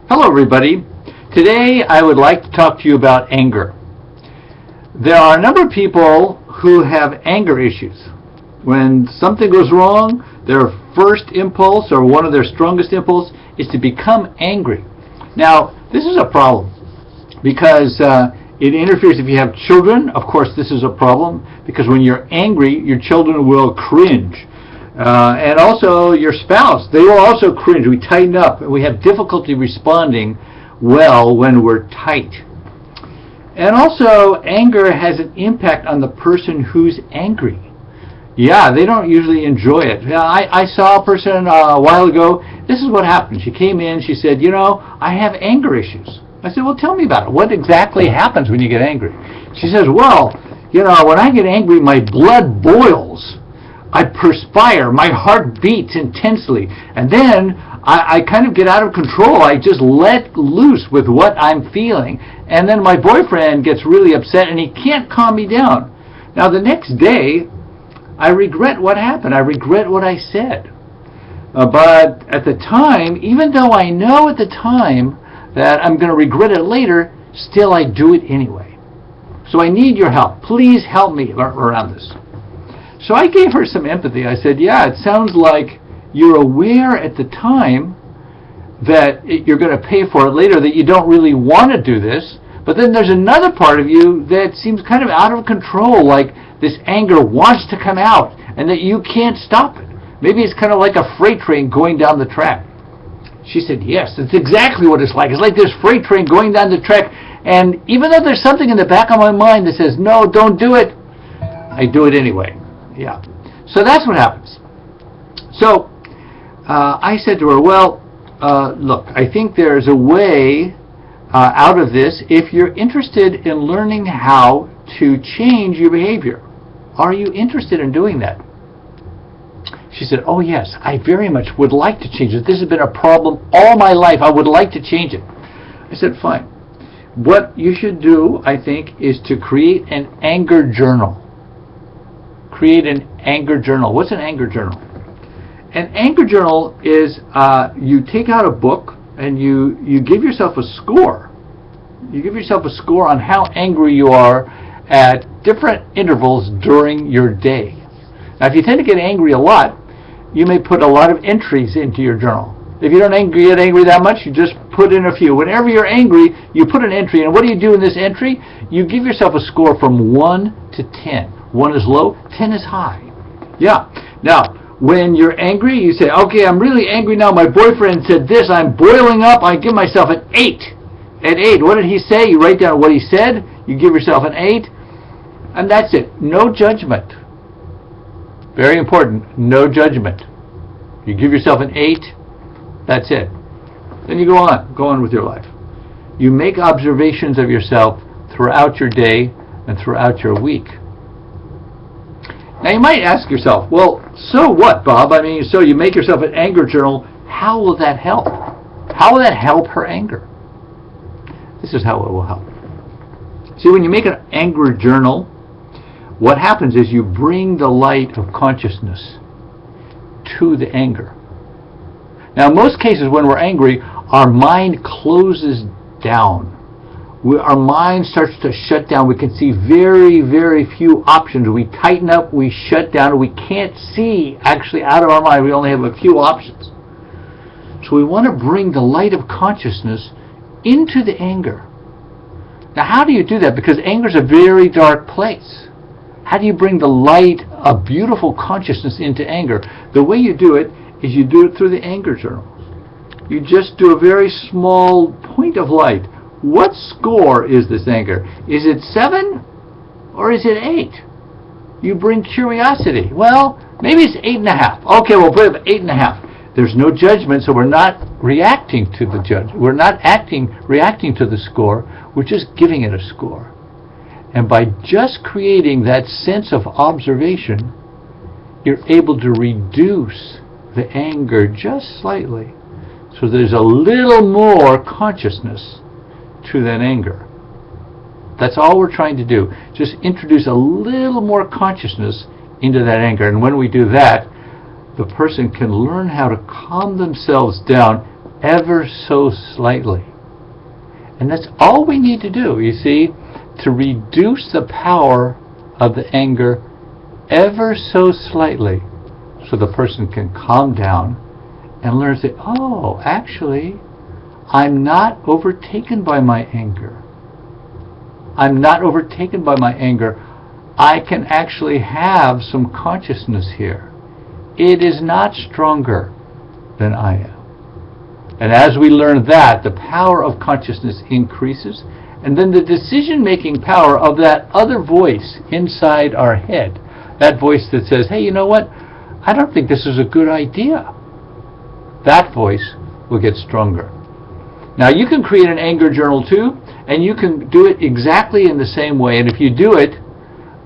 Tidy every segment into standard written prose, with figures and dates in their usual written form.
Hello everybody. Today I would like to talk to you about anger. There are a number of people who have anger issues. When something goes wrong, their first impulse or one of their strongest impulse is to become angry. Now, this is a problem because it interferes. If you have children, of course this is a problem because when you're angry, your children will cringe. And also your spouse, they will also cringe. We tighten up and we have difficulty responding well when we're tight. And also anger has an impact on the person who's angry. Yeah, they don't usually enjoy it. I saw a person a while ago. This is what happened. She came in, she said, I have anger issues. I said, well, tell me about it. What exactly happens when you get angry? She says, well, when I get angry, my blood boils. I perspire, my heart beats intensely, and then I kind of get out of control. I just let loose with what I'm feeling, and then my boyfriend gets really upset and he can't calm me down. Now the next day, I regret what happened. I regret what I said. But at the time, even though I know at the time that I'm going to regret it later, still I do it anyway. So I need your help. Please help me around this. So I gave her some empathy. I said, yeah, it sounds like you're aware at the time that you're going to pay for it later, that you don't really want to do this, but then there's another part of you that seems kind of out of control, like this anger wants to come out and that you can't stop it. Maybe it's kind of like a freight train going down the track. She said, yes, that's exactly what it's like. It's like this freight train going down the track, and even though there's something in the back of my mind that says, no, don't do it, I do it anyway. Yeah. So that's what happens. So I said to her, well, look, I think there's a way out of this if you're interested in learning how to change your behavior. Are you interested in doing that? She said, oh yes, I very much would like to change it. This has been a problem all my life. I would like to change it. I said, fine. What you should do, I think, is to create an anger journal. Create an anger journal. What's an anger journal? An anger journal is you take out a book and you give yourself a score. You give yourself a score on how angry you are at different intervals during your day. Now, if you tend to get angry a lot, you may put a lot of entries into your journal. If you don't get angry that much, you just put in a few. Whenever you're angry, you put an entry. And what do you do in this entry? You give yourself a score from 1 to 10. 1 is low, 10 is high. Yeah. Now, when you're angry, you say, okay, I'm really angry now. My boyfriend said this. I'm boiling up. I give myself an 8. At 8, what did he say? You write down what he said. You give yourself an 8. And that's it. No judgment. Very important. No judgment. You give yourself an 8. That's it. Then you go on with your life. You make observations of yourself throughout your day and throughout your week. Now you might ask yourself, well, so what, Bob? I mean, so you make yourself an anger journal. How will that help? How will that help her anger? This is how it will help. See, when you make an anger journal, what happens is you bring the light of consciousness to the anger. Now, in most cases when we're angry, our mind closes down. Our mind starts to shut down. We can see very, very few options. We tighten up, we shut down, and we can't see actually out of our mind. We only have a few options. So we want to bring the light of consciousness into the anger. Now, how do you do that? Because anger is a very dark place. How do you bring the light of beautiful consciousness into anger? The way you do it is you do it through the anger journal. You just do a very small point of light. What score is this anger? Is it 7 or is it 8? You bring curiosity. Well, maybe it's 8.5. Okay, we'll put it 8.5. There's no judgment, so we're not reacting to the judge. We're not reacting to the score. We're just giving it a score. And by just creating that sense of observation, you're able to reduce the anger just slightly. So there's a little more consciousness to that anger. That's all we're trying to do. Just introduce a little more consciousness into that anger. And when we do that, the person can learn how to calm themselves down ever so slightly. And that's all we need to do, you see, to reduce the power of the anger ever so slightly, so the person can calm down and learn to say, oh, actually, I'm not overtaken by my anger. I'm not overtaken by my anger. I can actually have some consciousness here. It is not stronger than I am. And as we learn that, the power of consciousness increases, and then the decision-making power of that other voice inside our head, that voice that says, hey, you know what? I don't think this is a good idea. That voice will get stronger. Now, you can create an anger journal too, and you can do it exactly in the same way. And if you do it,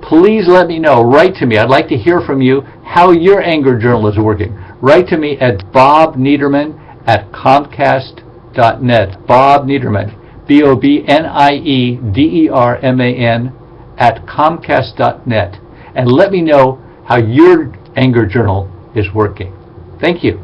please let me know. Write to me. I'd like to hear from you how your anger journal is working. Write to me at bobniederman@comcast.net. Bob Niederman, BOBNIEDERMAN @comcast.net. And let me know how your anger journal is working. Thank you.